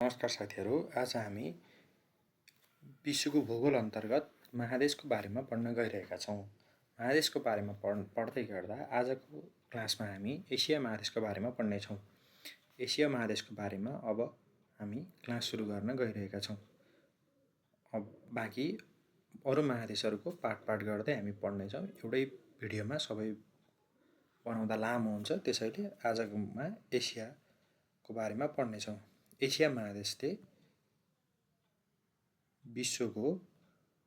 नमस्कार साथीहरू, आज हामी विश्वको भूगोल अन्तर्गत महादेशको बारेमा पढ्न गइरहेका छौँ। महादेशको बारेमा पढ्दै गर्दा आजको क्लासमा हामी एसिया महादेशको बारेमा पढ्नेछौँ। एसिया महादेशको बारेमा अब हामी क्लास सुरु गर्न गइरहेका छौँ। अब बाँकी अरू महादेशहरूको पाठ गर्दै हामी पढ्नेछौँ। एउटै भिडियोमा सबै बनाउँदा लामो हुन्छ, त्यसैले आजकोमा एसियाको बारेमा पढ्नेछौँ। एसिया महादेशले विश्वको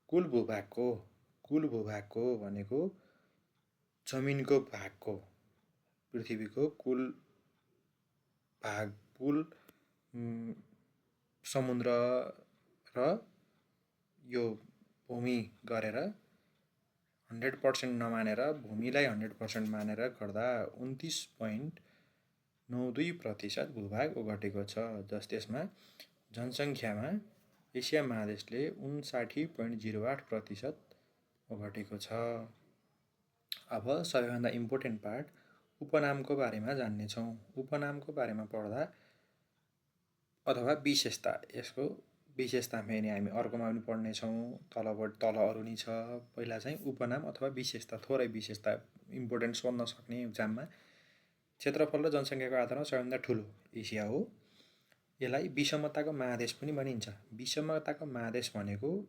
कुल भूभागको भनेको जमिनको भागको, पृथ्वीको कुल भाग, कुल समुद्र र यो भूमि गरेर 100% नमानेर भूमिलाई 100% मानेर गर्दा 29.92% भूभाग ओगटेको छ। त्यसमा जनसङ्ख्यामा एसिया महादेशले 59.08% ओगटेको छ। अब सबैभन्दा इम्पोर्टेन्ट पार्ट उपनामको बारेमा जान्नेछौँ। उपनामको बारेमा पढ्दा अथवा विशेषता, यसको विशेषता फेरि हामी अर्कोमा पनि पढ्नेछौँ। तल अरू नि छ। पहिला चाहिँ उपनाम अथवा विशेषता, थोरै विशेषता इम्पोर्टेन्ट सोध्न सक्ने इक्जाममा। क्षेत्रफल र जनसङ्ख्याको आधारमा सबैभन्दा ठुलो एसिया हो। यसलाई विषमताको महादेश पनि भनिन्छ। विषमताको महादेश भनेको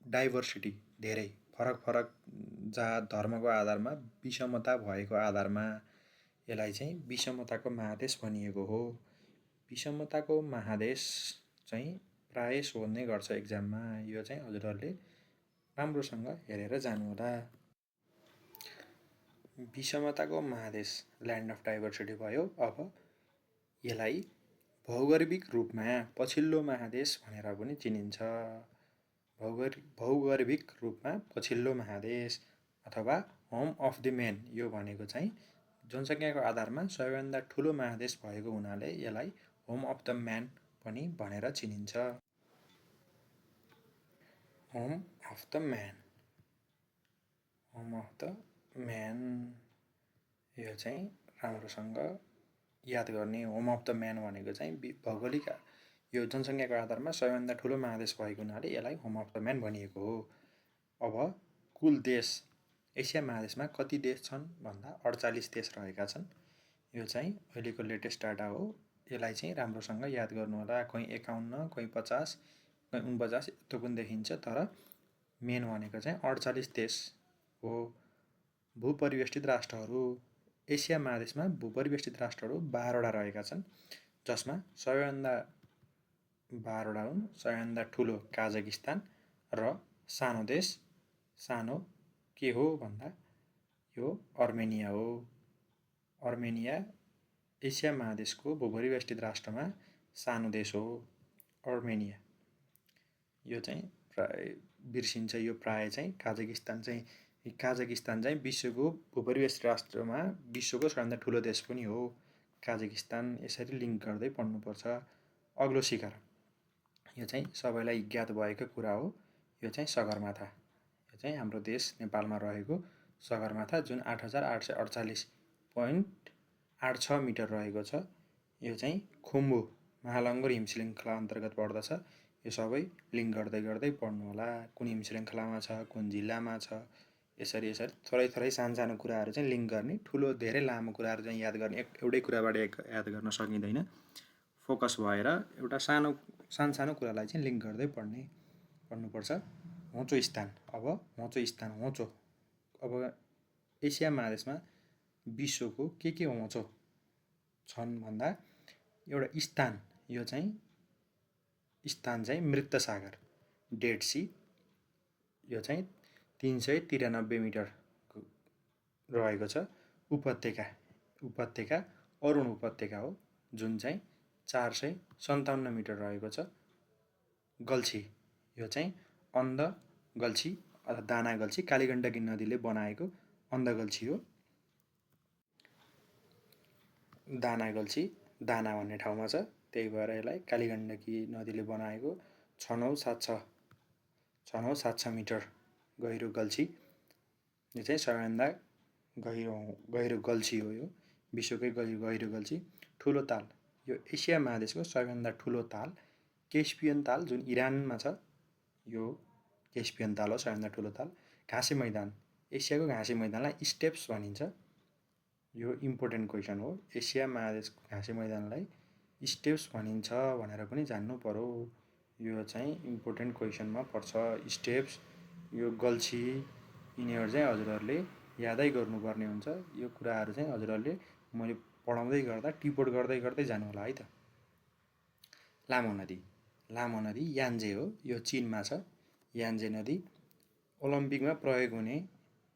डाइभर्सिटी, धेरै फरक जात धर्मको आधारमा विषमता भएको आधारमा यसलाई चाहिँ विषमताको महादेश भनिएको हो। विषमताको महादेश चाहिँ प्राय सोध्ने गर्छ इक्जाममा। यो चाहिँ हजुरहरूले राम्रोसँग हेरेर जानुहोला। विषमताको महादेश ल्यान्ड अफ डाइभर्सिटी भयो। अब यसलाई भौगर्भिक रूपमा पछिल्लो महादेश भनेर पनि चिनिन्छ। भौगर्भिक रूपमा पछिल्लो महादेश अथवा होम अफ द म्यान, यो भनेको चाहिँ जनसङ्ख्याको आधारमा सबैभन्दा ठुलो महादेश भएको हुनाले यसलाई होम अफ द म्यान पनि भनेर चिनिन्छ। होम अफ द म्यान, यो चाहिँ राम्रोसँग याद गर्ने। होम अफ द म्यान भनेको चाहिँ भौगोलिक यो जनसङ्ख्याको आधारमा सबैभन्दा ठुलो महादेश भएको हुनाले यसलाई होम अफ द म्यान भनिएको हो। अब कुल देश एसिया महादेशमा कति देश छन् भन्दा 48 देश रहेका छन्। यो चाहिँ अहिलेको लेटेस्ट डाटा हो। यसलाई चाहिँ राम्रोसँग याद गर्नुहोला। कोही 51, कोही 50, कोही 49 यस्तो पनि देखिन्छ, तर मेन भनेको चाहिँ 48 देश हो। भूपरिवेष्टित राष्ट्रहरू एसिया महादेशमा भूपरिवेष्टित राष्ट्रहरू 12वटा रहेका छन्, जसमा सबैभन्दा 12वटा हुन्। सबैभन्दा ठुलो काजाकिस्तान र सानो देश, सानो के हो भन्दा यो अर्मेनिया हो। अर्मेनिया एसिया महादेशको भूपरिवेष्टित राष्ट्रमा सानो देश हो अर्मेनिया। यो चाहिँ प्राय बिर्सिन्छ। यो प्राय चाहिँ काजाकिस्तान चाहिँ विश्वको भूपरिवेष्टित राष्ट्रमा विश्वको सबैभन्दा ठुलो देश पनि हो काजाकिस्तान। यसरी लिङ्क गर्दै पढ्नुपर्छ। अग्लो शिखर, यो चाहिँ सबैलाई ज्ञात भएको कुरा हो। यो चाहिँ सगरमाथा, यो चाहिँ हाम्रो देश नेपालमा रहेको सगरमाथा, जुन 8848.86 मिटर रहेको छ। यो चाहिँ खुम्बु महालङ्गुर हिमश्रृङ्खला अन्तर्गत पर्दछ। यो सबै लिङ्क गर्दै पढ्नुहोला। कुन हिमश्रृङ्खलामा छ, कुन जिल्लामा छ, यसरी थोरै सानो कुराहरू चाहिँ लिङ्क गर्ने। ठुलो धेरै लामो कुराहरू चाहिँ याद गर्ने, एउटै कुराबाट याद गर्न सकिँदैन। फोकस भएर एउटा सानो कुरालाई चाहिँ लिङ्क गर्दै पढ्नुपर्छ। होचो स्थान, होचो अब एसिया महादेशमा विश्वको के होचो छन् भन्दा एउटा स्थान, यो चाहिँ स्थान चाहिँ मृत सागर, डेड सी। यो चाहिँ 393 मिटर रहेको छ। उपत्यका अरुण उपत्यका हो, जुन चाहिँ 457 मिटर रहेको छ। गल्छी, यो चाहिँ अन्ध गल्छी अथवा दाना गल्छी, कालीगण्डकी नदीले बनाएको अन्ध गल्छी हो। दाना गल्छी दाना भन्ने ठाउँमा छ, त्यही भएर यसलाई कालीगण्डकी नदीले बनाएको 6976 मिटर गहिरो गल्छी। यो चाहिँ सबैभन्दा गहिरो गल्छी हो। यो विश्वकै गहिरो गल्छी। ठुलो ताल, यो एसिया महादेशको सबैभन्दा ठुलो ताल केस्पियन ताल जुन इरानमा छ, यो केस्पियन ताल हो सबैभन्दा ठुलो ताल। घाँसे मैदान, एसियाको घाँसे मैदानलाई स्टेप्स भनिन्छ। यो इम्पोर्टेन्ट क्वेसन हो। एसिया महादेशको घाँसे मैदानलाई स्टेप्स भनिन्छ भनेर पनि जान्नु पर्यो। यो चाहिँ इम्पोर्टेन्ट क्वेसनमा पर्छ। स्टेप्स, यो गल्छी, यिनीहरू चाहिँ हजुरहरूले यादै गर्नुपर्ने हुन्छ। यो कुराहरू चाहिँ हजुरहरूले मैले पढाउँदै गर्दा टिपोट गर्दै गर्दै जानु होला है त। लामो नदी, लामो नदी यान्जे हो। यो चिनमा छ। यान्जे नदी ओलम्पिकमा प्रयोग हुने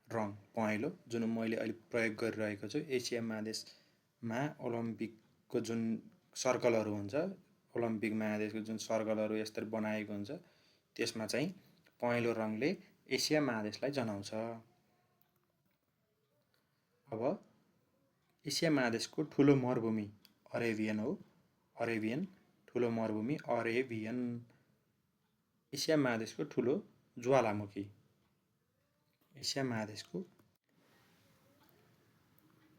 रङ पहेँलो, जुन मैले अहिले प्रयोग गरिरहेको छु। एसिया महादेशमा ओलम्पिकको जुन सर्कलहरू हुन्छ, ओलम्पिक महादेशको जुन सर्कलहरू यसरी बनाएको हुन्छ, त्यसमा चाहिँ पहेँलो रङले एसिया महादेशलाई जनाउँछ। अब एसिया महादेशको ठुलो मरुभूमि अरेबियन हो। अरेबियन ठुलो मरुभूमि अरेबियन। एसिया महादेशको ठुलो ज्वालामुखी,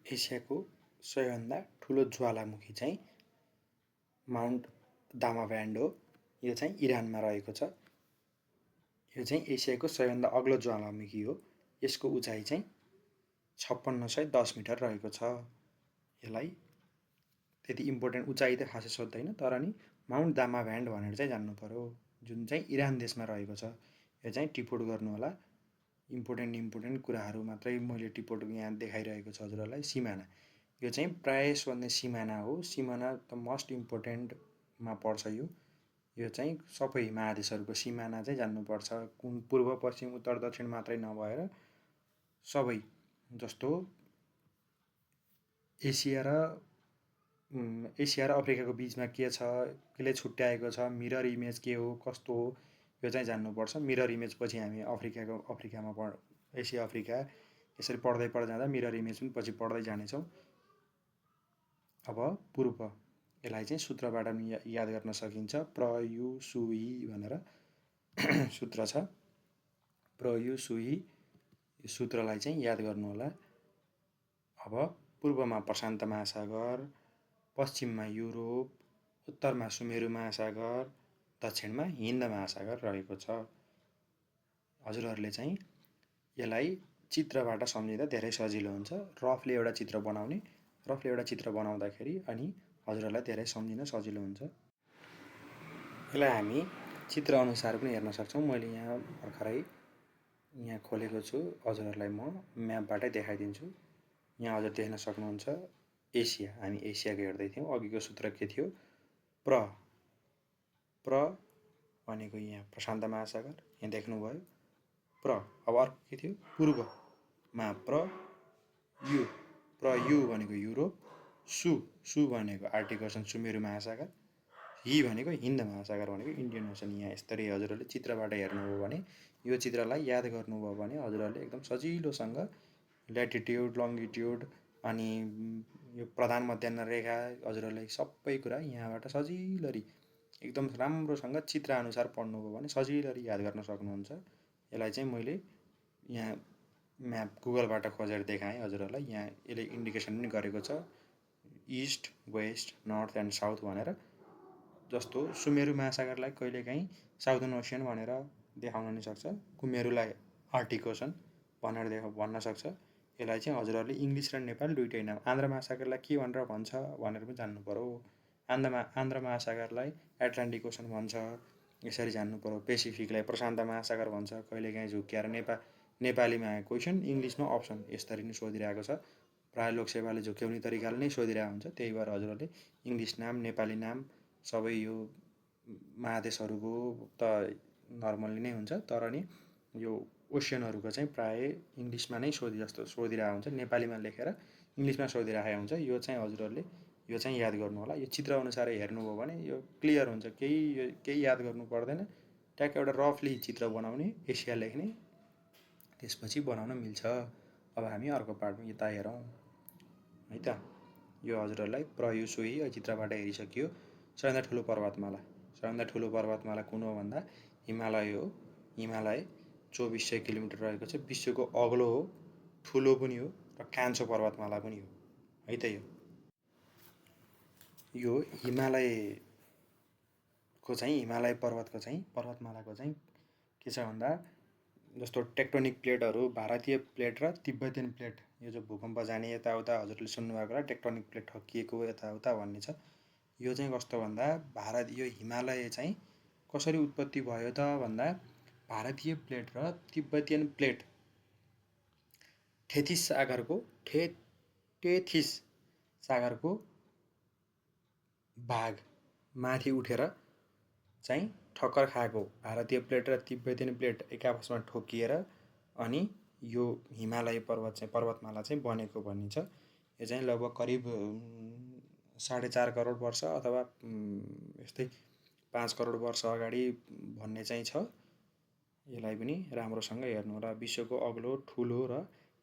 एसियाको सबैभन्दा ठुलो ज्वालामुखी चाहिँ माउन्ट दामाभ्यान्ड हो। यो चाहिँ इरानमा रहेको छ। यो चाहिँ एसियाको सबैभन्दा अग्लो ज्वालामुखी हो। यसको उचाइ चाहिँ 5610 मिटर रहेको छ। यसलाई त्यति इम्पोर्टेन्ट उचाइ त खासै सोध्दैन, तर नि माउन्ट दामाभ्यान्ड भनेर चाहिँ जान्नु पर्यो, जुन चाहिँ इरान देशमा रहेको छ। यो चाहिँ टिपोट गर्नु होला। इम्पोर्टेन्ट कुराहरू मात्रै मैले टिपोट यहाँ देखाइरहेको छु हजुरहरूलाई। सिमाना, यो चाहिँ प्रायस भन्ने सिमाना हो। सिमाना त मोस्ट इम्पोर्टेन्टमा पर्छ। यो चाहिँ सबै महादेशहरूको सिमाना चाहिँ जान्नुपर्छ। कुन पूर्व पश्चिम उत्तर दक्षिण मात्रै नभएर सबै, जस्तो एसिया र अफ्रिकाको बिचमा के छ, कसले छुट्याएको छ, मिरर इमेज के हो, कस्तो हो, यो चाहिँ जान्नुपर्छ। मिरर इमेज पछि हामी अफ्रिकामा एसिया अफ्रिका यसरी पढ्दै जाँदा मिरर इमेज पनि पछि पढ्दै जानेछौँ। अब पूर्व, यसलाई चाहिँ सूत्रबाट पनि याद गर्न सकिन्छ। प्र यु सु इ भनेर सूत्र छ। प्र यु सु इ, यो सूत्रलाई चाहिँ याद गर्नु होला। अब पूर्वमा प्रशान्त महासागर, पश्चिममा युरोप, उत्तरमा सुमेरु महासागर, दक्षिणमा हिन्द महासागर रहेको छ। हजुरहरूले चाहिँ यसलाई चित्रबाट सम्झिँदा धेरै सजिलो हुन्छ। रफली एउटा चित्र बनाउँदाखेरि अनि हजुरहरूलाई धेरै सम्झिन सजिलो हुन्छ। यसलाई हामी चित्र अनुसार पनि हेर्न सक्छौँ। मैले यहाँ भर्खरै यहाँ खोलेको छु, हजुरहरूलाई म म्यापबाटै देखाइदिन्छु। यहाँ हजुर देख्न सक्नुहुन्छ एसिया, हामी एसियाको हेर्दै थियौँ। अघिको सूत्र के थियो? प्र भनेको यहाँ प्रशान्त महासागर, यहाँ देख्नुभयो प्र। अब अर्को के थियो? पूर्वमा प्र यु भनेको युरोप, सु भनेको आर्टिक ओसन सुमेरु महासागर, हि भनेको हिन्द महासागर भनेको इन्डियन ओसन। यहाँ यस्तरी हजुरहरूले चित्रबाट हेर्नुभयो भने, यो चित्रलाई याद गर्नुभयो भने हजुरहरूले एकदम सजिलोसँग ल्याटिट्युड, लङ्गिट्युड अनि यो प्रधान मध्याह्न रेखा, हजुरहरूले सबै कुरा यहाँबाट सजिलरी एकदम राम्रोसँग चित्र अनुसार पढ्नुभयो भने सजिलरी याद गर्न सक्नुहुन्छ। यसलाई चाहिँ मैले यहाँ म्याप गुगलबाट खोजेर देखाएँ हजुरहरूलाई। यहाँ यसले इन्डिकेसन पनि गरेको छ, east, west, north and south भनेर। जस्तो सुमेरु महासागरलाई कहिलेकाहीँ साउदर्न ओसियन भनेर देखाउन नि सक्छ, कुमेरुलाई आर्टिक ओसन भनेर भन्न सक्छ। यसलाई चाहिँ हजुरहरूले इङ्ग्लिस र नेपाल दुइटै नाम, आन्ध्र महासागरलाई के भनेर भन्छ भनेर पनि जान्नु पर्यो। आन्ध्र महासागरलाई एट्लान्टिक ओसन भन्छ, यसरी जान्नु पर्यो। पेसिफिकलाई प्रशान्त महासागर भन्छ, कहिलेकाहीँ झुक्क्याएर नेपालीमा क्वेसन, इङ्ग्लिसमा अप्सन, यसरी नै सोधिरहेको छ। प्रायः लोकसेवाले झुक्क्याउने तरिकाले नै सोधिरहेको हुन्छ। त्यही भएर हजुरहरूले इङ्ग्लिस नाम, नेपाली नाम सबै यो महादेशहरूको त नर्मल्ली नै हुन्छ, तर नि यो ओसियनहरूको चाहिँ प्रायः इङ्ग्लिसमा नै सोधिरहेको हुन्छ, नेपालीमा लेखेर इङ्ग्लिसमा सोधिरहेको हुन्छ। यो चाहिँ हजुरहरूले यो चाहिँ याद गर्नु होला। यो चित्र अनुसार हेर्नुभयो भने यो क्लियर हुन्छ, केही याद गर्नु पर्दैन। ट्याक्क एउटा रफली चित्र बनाउने, एसिया लेख्ने, त्यसपछि बनाउन मिल्छ। अब हामी अर्को पार्टमा यता हेरौँ है त। यो हजुरहरूलाई प्र यु सु इ चित्रबाट हेरिसकियो। सबैभन्दा ठुलो पर्वतमाला कुन हो भन्दा हिमालय हो। हिमालय 2400 किलोमिटर रहेको छ। विश्वको अग्लो हो, ठुलो पनि हो र कान्छो पर्वतमाला पनि हो है त। यो हिमालय को चाहिँ हिमालय पर्वतमालाको चाहिँ के छ भन्दा जस्तो टेक्टोनिक प्लेटहरू भारतीय प्लेट र तिब्बतियन प्लेट, यो जो भूकम्प जाने यताउता हजुरले सुन्नुभएको होला टेक्टोनिक प्लेट ठोकिएको यताउता भन्ने छ। यो चाहिँ कस्तो भन्दा यो हिमालय चाहिँ कसरी उत्पत्ति भयो त भन्दा भारतीय प्लेट र तिब्बतियन प्लेट टेथिस सागरको भाग माथि उठेर चाहिँ ठक्कर खाएको भारतीय प्लेट र तिब्बतियन प्लेट एक आपसमा ठोकिएर अनि यो हिमालय पर्वतमाला चाहिँ बनेको भनिन्छ। यो चाहिँ लगभग करिब 4.5 करोड वर्ष अथवा यस्तै 5 करोड वर्ष अगाडि भन्ने चाहिँ छ। यसलाई पनि राम्रोसँग हेर्नु होला। विश्वको अग्लो ठुलो र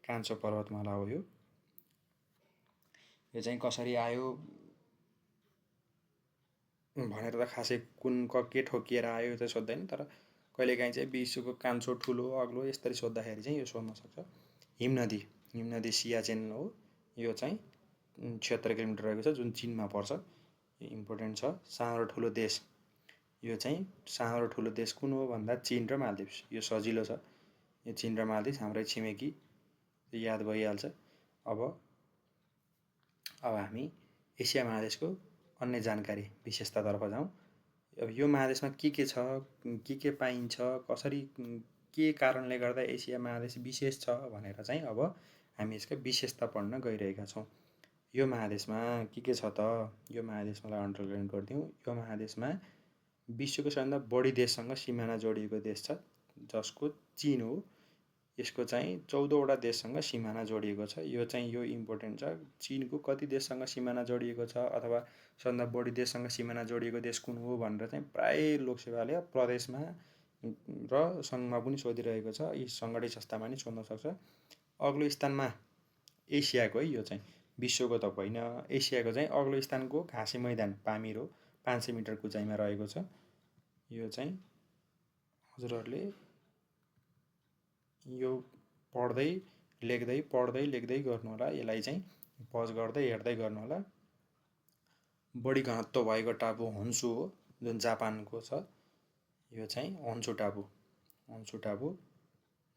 कान्छो पर्वतमाला हो यो चाहिँ कसरी आयो भनेर त खासै के ठोकिएर आयो त सोध्दैन, तर कहिलेकाहीँ चाहिँ विश्वको कान्छो ठुलो अग्लो यसरी सोद्धाखेरि चाहिँ यो सोध्न सक्छ। हिमनदी सियाचेन हो। यो चाहिँ 76 किलोमिटर रहेको छ, जुन चिनमा पर्छ। यो इम्पोर्टेन्ट छ। सानो र ठुलो देश, यो चाहिँ सानो र ठुलो देश कुन हो भन्दा चिन र मालदिभ्स। यो सजिलो छ, यो चिन र मालदिभ्स हाम्रै छिमेकी, याद भइहाल्छ। अब हामी एसिया महादेशको अन्य जानकारी विशेषतातर्फ जाउँ। अब यो महादेशमा के छ, के पाइन्छ, कसरी के कारणले गर्दा एसिया महादेश विशेष छ भनेर चाहिँ अब हामी यसको विशेषता पढ्न गइरहेका छौँ। यो महादेशमा के छ त, यो महादेशमा अन्डरलाइन गरिदिउँ। यो महादेशमा विश्वको सबैभन्दा बढी देशसँग सिमाना जोडिएको देश छ, जसको चिन हो। यसको चाहिँ 14वटा देशसँग सिमाना जोडिएको छ। यो चाहिँ यो इम्पोर्टेन्ट छ। चिनको कति देशसँग सिमाना जोडिएको छ अथवा सबभन्दा बढी देशसँग सिमाना जोडिएको देश कुन हो भनेर चाहिँ प्राय लोकसेवाले प्रदेशमा र सङ्घमा पनि सोधिरहेको छ। यी सङ्गठित संस्थामा पनि सोध्न सक्छ। अग्लो स्थानमा एसियाको, है यो चाहिँ विश्वको त होइन, एसियाको चाहिँ अग्लो स्थानको घाँसे मैदान पामीर हो। 500 मिटर उचाइमा रहेको छ। यो चाहिँ हजुरहरूले यो पढ्दै लेख्दै गर्नु होला। यसलाई चाहिँ पज गर्दै हेर्दै गर्नु होला। बढी घनत्व भएको टापु होन्सु हो, जुन जापानको छ। यो चाहिँ होन्सु टापु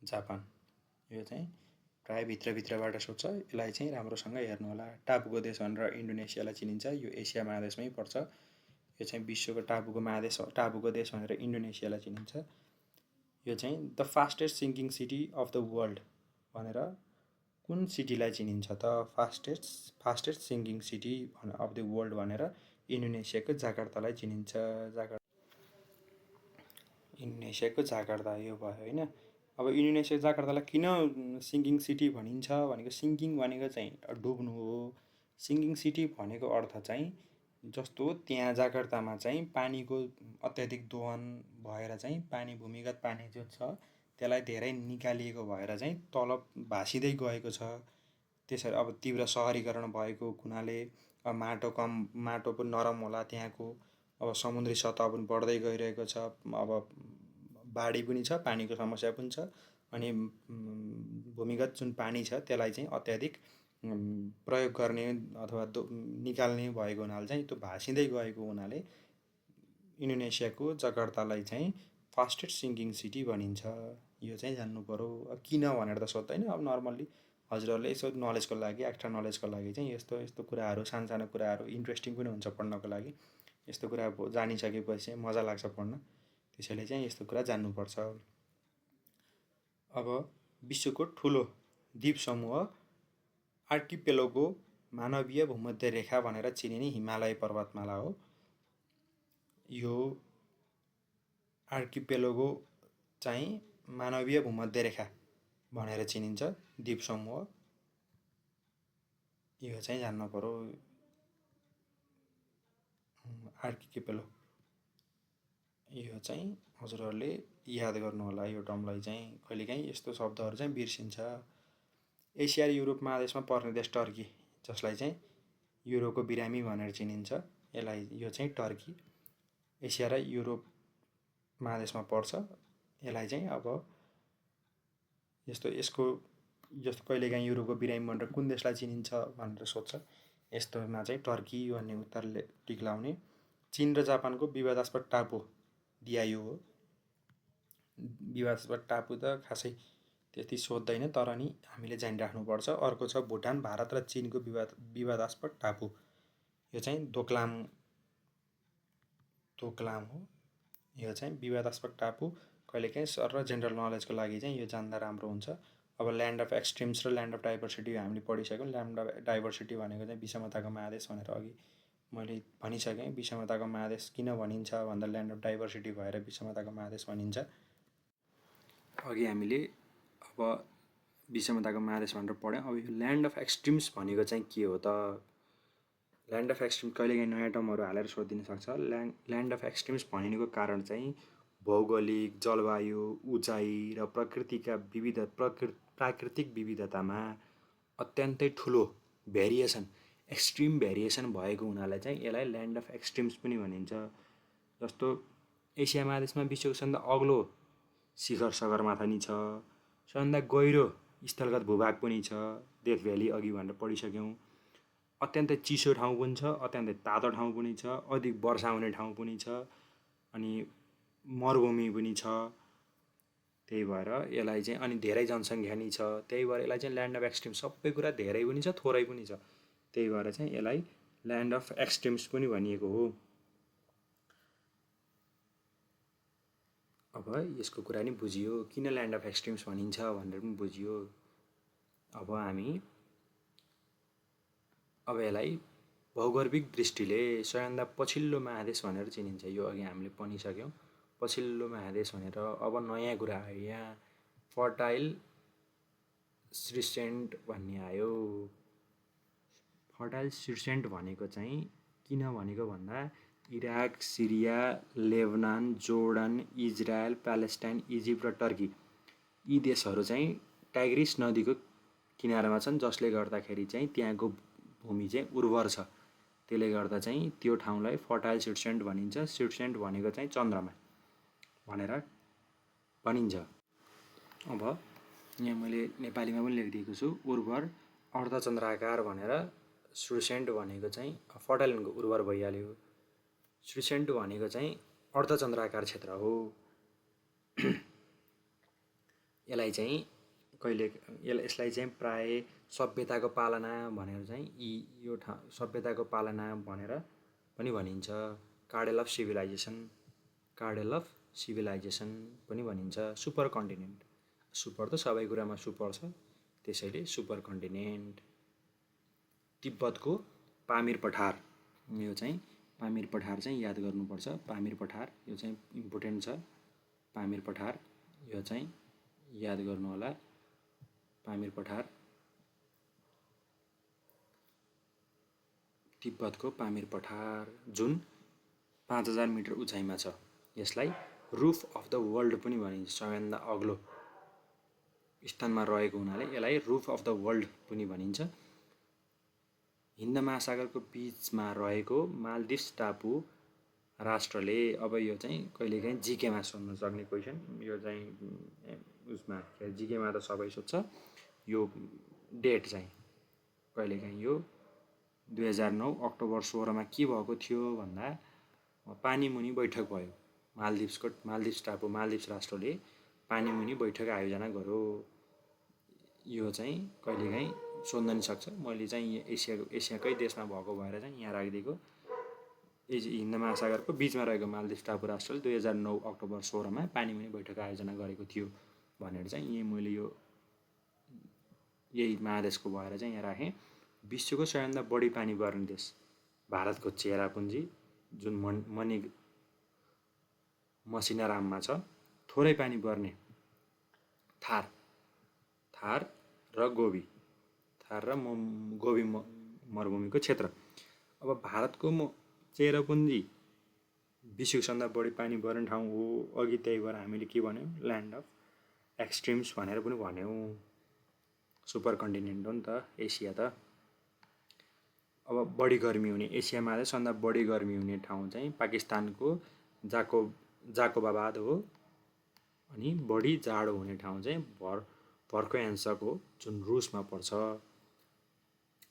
जापान। यो चाहिँ प्राय भित्रबाट सोध्छ। यसलाई चाहिँ राम्रोसँग हेर्नु होला। टापुको देश भनेर इन्डोनेसियालाई चिनिन्छ। यो एसिया महादेशमै पर्छ। यो चाहिँ विश्वको टापुको देश भनेर इन्डोनेसियालाई चिनिन्छ। यो चाहिँ the fastest sinking city of the world भनेर कुन सिटीलाई चिनिन्छ त? Fastest sinking city of the world भनेर इन्डोनेसियाको जाकार्तालाई चिनिन्छ। इन्डोनेसियाको जाकार्ता यो भयो होइन। अब इन्डोनेसियाको जाकार्तालाई किन सिङ्किङ सिटी भनिन्छ भनेको, सिङ्किङ भनेको चाहिँ डुब्नु हो। सिङ्किङ सिटी भनेको अर्थ चाहिँ जस्तो त्यहाँ जाकार्तामा चाहिँ पानीको अत्याधिक दोहन भएर चाहिँ भूमिगत पानी जो छ त्यसलाई धेरै निकालिएको भएर चाहिँ तल भासिँदै गएको छ। त्यसरी अब तीव्र सहरीकरण भएको हुनाले माटो पनि नरम होला त्यहाँको। अब समुद्री सतह पनि बढ्दै गइरहेको छ। अब बाढी पनि छ, पानीको समस्या पनि छ। अनि भूमिगत जुन पानी छ त्यसलाई चाहिँ अत्याधिक प्रयोग गर्ने अथवा निकाल्ने भएको हुनाले चाहिँ त्यो भासिँदै गएको हुनाले इन्डोनेसियाको जकार्तालाई चाहिँ फास्टेस्ट सिङ्किङ सिटी भनिन्छ। यो चाहिँ जान्नु पऱ्यो। किन भनेर त सोध्दैन। अब नर्मल्ली हजुरहरूले यसो नलेजको लागि, एक्स्ट्रा नलेजको लागि चाहिँ यस्तो कुराहरू, सानो कुराहरू इन्ट्रेस्टिङ पनि हुन्छ पढ्नको लागि। यस्तो कुरा जानिसकेपछि चाहिँ मजा लाग्छ पढ्न। त्यसैले चाहिँ यस्तो कुरा जान्नुपर्छ। अब विश्वको ठुलो द्वीप समूह आर्किपेलागो मानवीय भूमध्य रेखा भनेर चिनिने हिमालय पर्वतमाला हो। यो आर्किपेलागो चाहिँ मानवीय भूमध्य रेखा भनेर चिनिन्छ, द्वीप समूह। यो चाहिँ जान्नु पर्यो। आर्किपेलागो यो चाहिँ हजुरहरूले याद गर्नु होला। यो टर्मलाई चाहिँ कहिलेकाहीँ यस्तो शब्दहरू चाहिँ बिर्सिन्छ। एसिया र युरोप महादेशमा पर्ने देश टर्की, जसलाई चाहिँ युरोपको बिरामी भनेर चिनिन्छ। यो चाहिँ टर्की एसिया र युरोप महादेशमा पर्छ। यसलाई चाहिँ अब यसको जस्तो कहिलेकाहीँ युरोपको बिरामी भनेर कुन देशलाई चिनिन्छ भनेर सोध्छ। यस्तोमा चाहिँ टर्की भन्ने उत्तरले टिक लाउने। चीन र जापानको विवादास्पद टापु दियायु हो। विवादास्पद टापु त खासै त्यति सोध्दैन, तर नि हामीले जानिराख्नुपर्छ। अर्को छ भुटान, भारत र चीनको विवादास्पद टापु। यो चाहिँ दोक्लाम हो। यो चाहिँ विवादास्पद टापु कहिलेकाहीँ सर र जेनरल नलेजको लागि चाहिँ यो जान्दा राम्रो हुन्छ। अब ल्यान्ड अफ एक्सट्रिम्स र ल्यान्ड अफ डाइभर्सिटी हामीले पढिसक्यौँ। ल्यान्ड अफ डाइभर्सिटी भनेको चाहिँ विषमताको महादेश भनेर अघि मैले भनिसकेँ। विषमताको महादेश किन भनिन्छ भन्दा ल्यान्ड अफ डाइभर्सिटी भएर विषमताको महादेश भनिन्छ। अघि हामीले अब विषमताको महादेश भनेर पढ्यौँ। अब यो ल्यान्ड अफ एक्सट्रिम्स भनेको चाहिँ के हो त? ल्यान्ड अफ एक्सट्रिम्स कहिलेकाहीँ नयाँ टर्महरू हालेर सोधिन सक्छ। ल्यान्ड अफ एक्सट्रिम्स भनिनुको कारण चाहिँ भौगोलिक, जलवायु, उचाइ र प्राकृतिक विविधतामा अत्यन्तै ठुलो भेरिएसन, एक्सट्रिम भेरिएसन भएको हुनाले चाहिँ यसलाई ल्यान्ड अफ एक्सट्रिम्स पनि भनिन्छ। जस्तो एसिया महादेशमा विश्वको सबभन्दा अग्लो शिखर सगरमाथा नि छ, सबभन्दा गहिरो स्थलगत भूभाग पनि छ, डेथ भ्याली अघि भनेर पढिसक्यौँ। अत्यन्तै चिसो ठाउँ पनि छ, अत्यन्तै तातो ठाउँ पनि छ, अधिक वर्षा हुने ठाउँ पनि छ, अनि मरुभूमि पनि छ। त्यही भएर यसलाई चाहिँ अनि धेरै जनसङ्ख्या नि छ। त्यही भएर यसलाई चाहिँ ल्यान्ड अफ एक्सट्रिम्स, सबै कुरा धेरै पनि छ, थोरै पनि छ। त्यही भएर चाहिँ यसलाई ल्यान्ड अफ एक्सट्रिम्स पनि भनिएको हो। अब यसको कुरा नि बुझियो, किन ल्यान्ड अफ एक्सट्रिम्स भनिन्छ भनेर पनि बुझियो। अब यसलाई भौगोलिक दृष्टिले सबैभन्दा पछिल्लो महादेश भनेर चिनिन्छ। यो अघि हामीले भनिसक्यौँ, पछिल्लो महादेश भनेर। अब नयाँ कुरा आयो यहाँ, फर्टाइल क्रिसेन्ट भन्ने आयो। फर्टाइल क्रिसेन्ट भनेको चाहिँ किन भनेको भन्दा Iraq, Syria, Lebanon, Jordan, Israel, Palestine, Egypt र टर्की, यी देशहरू चाहिँ टाइग्रिस नदीको किनारमा छन्, जसले गर्दाखेरि चाहिँ त्यहाँको भूमि चाहिँ उर्वर छ। त्यसले गर्दा चाहिँ त्यो ठाउँलाई फर्टाइल क्रिसेन्ट भनिन्छ। क्रिसेन्ट भनेको चाहिँ चन्द्रमा भनेर भनिन्छ। अब यहाँ मैले नेपालीमा पनि लेखिदिएको छु, उर्वर अर्धचन्द्राकार भनेर। क्रिसेन्ट भनेको चाहिँ फर्टाइल भनेको उर्वर भइहाल्यो, क्रिसेन्ट भनेको चाहिँ अर्धचन्द्राकार क्षेत्र हो। यसलाई चाहिँ प्राय सभ्यताको पालना भनेर चाहिँ यो ठाउँ सभ्यताको पालना भनेर पनि भनिन्छ। कार्डेल अफ सिभिलाइजेसन पनि भनिन्छ। सुपर कन्टिनेन्ट, सुपर त सबै कुरामा सुपर छ, त्यसैले सुपर कन्टिनेन्ट। तिब्बतको पामिर पठार, यो चाहिँ पामिर पठार चाहिँ याद गर्नुपर्छ। पामिर पठार यो चाहिँ इम्पोर्टेन्ट छ। पामिर पठार यो चाहिँ याद गर्नु होला। पामिर पठार, तिब्बतको पामिर पठार जुन 5000 मिटर उचाइमा छ। यसलाई रुफ अफ द वर्ल्ड पनि भनिन्छ। सबैभन्दा अग्लो स्थानमा रहेको हुनाले यसलाई रुफ अफ द वर्ल्ड पनि भनिन्छ। हिन्द महासागरको बिचमा रहेको मालदिभ्स टापु राष्ट्रले, अब यो चाहिँ कहिलेकाहीँ जिकेमा सोध्न सक्ने क्वेसन, यो चाहिँ उसमा जिकेमा त सबै सोध्छ। यो डेट चाहिँ कहिलेकाहीँ यो 2009 अक्टोबर 16मा के भएको थियो भन्दा पानीमुनि बैठक भयो। मालदिभ्स टापु, मालदिभ्स राष्ट्रले पानीमुनि बैठक आयोजना गर्यो। यो चाहिँ कहिलेकाहीँ सोध्न नि सक्छ। मैले चाहिँ एसियाकै देशमा भएको भएर चाहिँ यहाँ राखिदिएको। हिन्द महासागरको बिचमा रहेको मालदिभ्स टापु राष्ट्रले 2009 अक्टोबर 16मा पानीमुनि बैठक आयोजना गरेको थियो भनेर चाहिँ यही मैले यही महादेशको भएर चाहिँ यहाँ राखेँ। विश्वको सबैभन्दा बढी पानी पर्ने देश भारतको चेरापुन्जी, जुन मसिनाराममा छ। थोरै पानी पर्ने थार र गोबी मरुभूमिको क्षेत्र। अब भारतको चेरापुन्जी विश्वको सबभन्दा बढी पानी पर्ने ठाउँ हो। अघि त्यही भएर हामीले के भन्यौँ, ल्यान्ड अफ एक्सट्रिम्स भनेर पनि भन्यौँ। सुपर कन्टिनेन्ट हो नि त एसिया त। अब बढी गर्मी हुने, एसिया महादेश सबभन्दा बढी गर्मी हुने ठाउँ चाहिँ पाकिस्तानको जाकोबाबाद हो। अनि बढी जाडो हुने ठाउँ चाहिँ भर्खोयान्सक हो, जुन रुसमा पर्छ।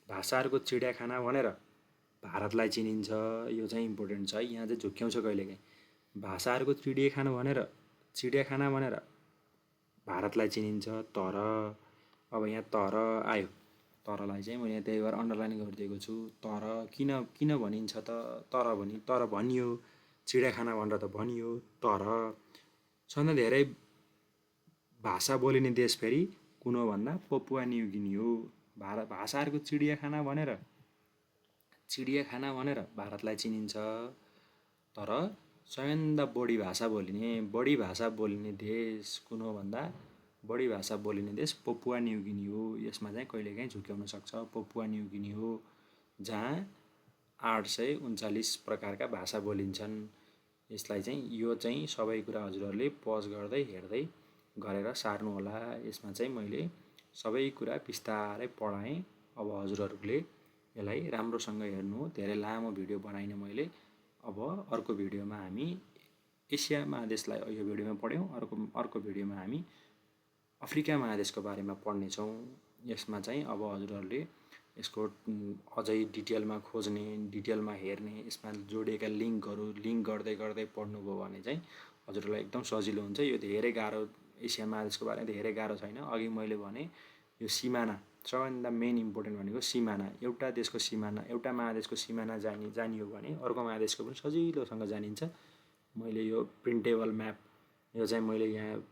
भाषाहरूको चिडियाखाना भनेर भारतलाई चिनिन्छ, यो चाहिँ इम्पोर्टेन्ट छ है। यहाँ चाहिँ झुक्क्याउँछ कहिलेकाहीँ। भाषाहरूको चिडियाखाना भनेर भारतलाई चिनिन्छ, तर अब यहाँ तर आयो। तरलाई चाहिँ मैले त्यही भएर अन्डरलाइन गरिदिएको छु। तर किन भनिन्छ त? तर भनियो, चिडियाखाना भनेर त भनियो, तर सबभन्दा धेरै भाषा बोलिने देश फेरि कुन हो भन्दा पपुवा न्यू गिनी हो। भाषाहरूको चिडियाखाना भनेर भारतलाई चिनिन्छ, तर सबैभन्दा बढी भाषा बोलिने देश कुन हो भन्दा बढी भाषा बोलिने देश पपुवा न्यू गिनी हो। यसमा चाहिँ कहिलेकाहीँ झुक्क्याउन सक्छ। पपुवा न्यू गिनी हो जहाँ 839 प्रकारका भाषा बोलिन्छन्। यसलाई चाहिँ यो चाहिँ सबै कुरा हजुरहरूले पज गर्दै हेर्दै गरेर सार्नु होला। यसमा चाहिँ मैले सबै कुरा बिस्तारै पढाएँ। अब हजुरहरूले यसलाई राम्रोसँग हेर्नु। धेरै लामो भिडियो बनाइनँ मैले। अब अर्को भिडियोमा हामी एसिया महादेशलाई यो भिडियोमा पढ्यौँ। अर्को भिडियोमा हामी अफ्रिका महादेशको बारेमा पढ्नेछौँ। यसमा चाहिँ अब हजुरहरूले यसको अझै डिटेलमा खोज्ने, डिटेलमा हेर्ने, यसमा जोडिएका लिङ्क गर्दै पढ्नुभयो भने चाहिँ हजुरहरूलाई एकदम सजिलो हुन्छ। यो धेरै गाह्रो, एसिया महादेशको बारेमा धेरै गाह्रो छैन। अघि मैले भने यो सिमाना सबैभन्दा मेन इम्पोर्टेन्ट भनेको सिमाना। एउटा देशको सिमाना, एउटा महादेशको सिमाना जानियो भने अर्को महादेशको पनि सजिलोसँग जानिन्छ। मैले यो प्रिन्टेबल म्याप यो चाहिँ मैले यहाँ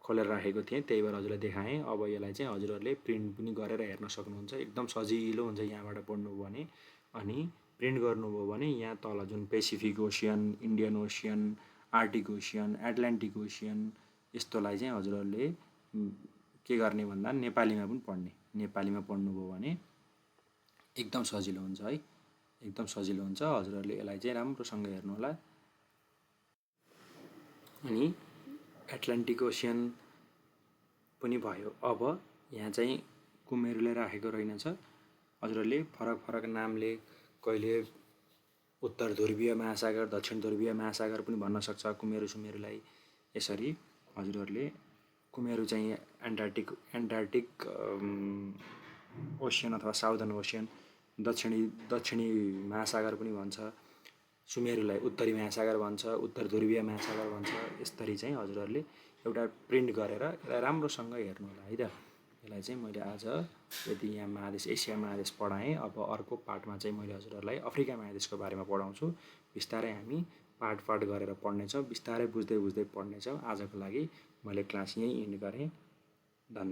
खोलेर राखेको थिएँ, त्यही भएर हजुरलाई देखाएँ। अब यसलाई चाहिँ हजुरहरूले प्रिन्ट पनि गरेर हेर्न सक्नुहुन्छ। एकदम सजिलो हुन्छ यहाँबाट पढ्नुभयो भने। अनि प्रिन्ट गर्नुभयो भने यहाँ तल जुन Pacific Ocean, Indian Ocean, Arctic Ocean, Atlantic Ocean, यस्तोलाई चाहिँ हजुरहरूले के गर्ने भन्दा नेपालीमा पनि पढ्ने। नेपालीमा पढ्नुभयो भने एकदम सजिलो हुन्छ है, एकदम सजिलो हुन्छ। हजुरहरूले यसलाई चाहिँ राम्रोसँग हेर्नु होला। अनि एटलान्टिक ओसियन पनि भयो। अब यहाँ चाहिँ कुमेरुले राखेको रहेनछ। हजुरहरूले फरक नामले कहिले उत्तर ध्रुवीय महासागर, दक्षिण ध्रुवीय महासागर पनि भन्न सक्छ कुमेरुलाई। यसरी हजुरहरूले कुमेरु चाहिँ एन्टार्क्टिक ओसियन अथवा साउदर्न ओसियन, दक्षिणी महासागर पनि भन्छ। सुमेरुलाई उत्तरी महासागर भन्छ, उत्तर ध्रुवीय महासागर भन्छ। यसरी चाहिँ हजुरहरूले एउटा प्रिन्ट गरेर यसलाई राम्रोसँग हेर्नु होला है त। यसलाई चाहिँ मैले आज यदि यहाँ एसिया महादेश पढाएँ। अब अर्को पार्टमा चाहिँ मैले हजुरहरूलाई अफ्रिका महादेशको बारेमा पढाउँछु। बिस्तारै हामी पार्ट गरेर पढ्नेछौँ, बिस्तारै बुझ्दै पढ्नेछौँ। आजको लागि मैले क्लास यहीँ एन्ड गरेँ।